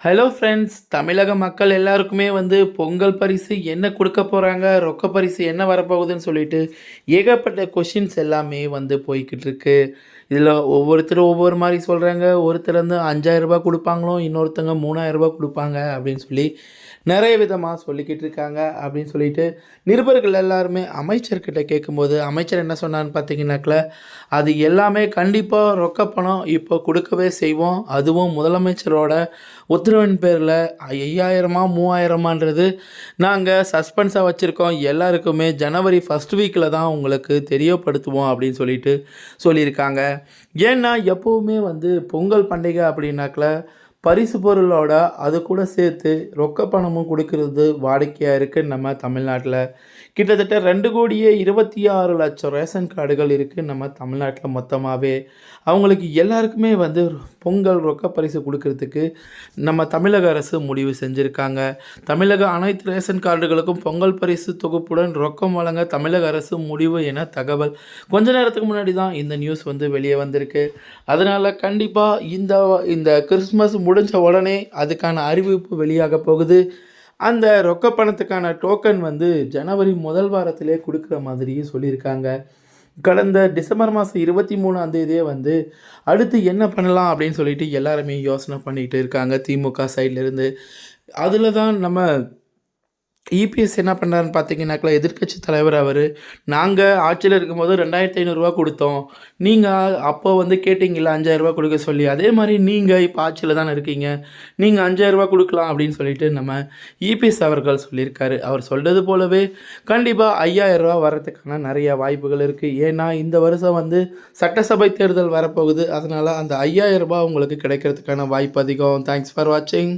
Hello friends, தமிழக மக்கள் எல்லாருக்குமே பொங்கல் பரிசு என்ன கொடுக்க போகிறாங்க, ரொக்க பரிசு என்ன வரப்போகுதுன்னு சொல்லிட்டு ஏகப்பட்ட கொஷின்ஸ் எல்லாமே போய்கிட்டு இருக்கு. இதில் ஒவ்வொருத்தரும் ஒவ்வொரு மாதிரி சொல்கிறாங்க. ஒருத்தர் 5000 கொடுப்பாங்களோ, இன்னொருத்தங்க 3000 கொடுப்பாங்க அப்படின்னு சொல்லி நிறைய விதமாக சொல்லிக்கிட்டு இருக்காங்க. அப்படின்னு சொல்லிட்டு நிருபர்கள் எல்லாருமே அமைச்சர்கிட்ட கேட்கும்போது அமைச்சர் என்ன சொன்னான்னு பார்த்தீங்கன்னாக்கல, அது எல்லாமே கண்டிப்பாக ரொக்க பணம் இப்போ கொடுக்கவே செய்வோம். அதுவும் முதலமைச்சரோட உத்தரவின் பேரில் 5000 3000 நாங்கள் சஸ்பென்ஸாக வச்சுருக்கோம். எல்லாருக்குமே ஜனவரி ஃபஸ்ட் வீக்கில் தான் உங்களுக்கு தெரியப்படுத்துவோம் அப்படின்னு சொல்லிட்டு சொல்லியிருக்காங்க. ஏன்னா எப்போவுமே பொங்கல் பண்டிகை அப்படின்னாக்கல பரிசு பொருளோட அது கூட சேர்த்து ரொக்க பணமும் கொடுக்கறது வாடிக்கையாக இருக்குது. நம்ம தமிழ்நாட்டில் கிட்டத்தட்ட 2,26,00,000 ரேஷன் கார்டுகள் இருக்குது நம்ம தமிழ்நாட்டில் மொத்தமாகவே. அவங்களுக்கு எல்லாருக்குமே பொங்கல் ரொக்க பரிசு கொடுக்கறதுக்கு நம்ம தமிழக அரசு முடிவு செஞ்சுருக்காங்க. தமிழக அனைத்து ரேஷன் கார்டுகளுக்கும் பொங்கல் பரிசு தொகுப்புடன் ரொக்கம் வழங்க தமிழக அரசு முடிவு என தகவல் கொஞ்ச நேரத்துக்கு முன்னாடி தான் இந்த நியூஸ் வெளியே வந்திருக்கு. அதனால் கண்டிப்பாக இந்த கிறிஸ்மஸ் முடிஞ்ச உடனே அதுக்கான அறிவிப்பு வெளியாக போகுது. அந்த ரொக்க பணத்துக்கான டோக்கன் ஜனவரி முதல் வாரத்திலே கொடுக்குற மாதிரியும் சொல்லியிருக்காங்க. கடந்த டிசம்பர் மாதம் 23ஆம் தேதியே அடுத்து என்ன பண்ணலாம் அப்படின்னு சொல்லிட்டு எல்லாருமே யோசனை பண்ணிகிட்டு இருக்காங்க திமுக சைட்லேருந்து. அதில் தான் நம்ம இபிஎஸ் என்ன பண்ணாருன்னு பார்த்தீங்கன்னாக்கா, எதிர்க்கட்சி தலைவர் அவர், நாங்கள் ஆட்சியில் இருக்கும்போது 2500 கொடுத்தோம். நீங்கள் அப்போ கேட்டிங்கல்ல 5000 கொடுக்க சொல்லி, அதே மாதிரி நீங்கள் இப்போ ஆட்சியில் தானே இருக்கீங்க, நீங்கள் 5000 கொடுக்கலாம் அப்படின்னு சொல்லிட்டு நம்ம இபிஎஸ் அவர்கள் சொல்லியிருக்காரு. அவர் சொல்கிறது போலவே கண்டிப்பாக 5000 வரதுக்கான நிறைய வாய்ப்புகள் இருக்குது. ஏன்னா இந்த வருஷம் சட்டசபை தேர்தல் வரப்போகுது. அதனால் அந்த 5000 உங்களுக்கு கிடைக்கிறதுக்கான வாய்ப்பு அதிகம். தேங்க்ஸ் ஃபார் வாட்சிங்.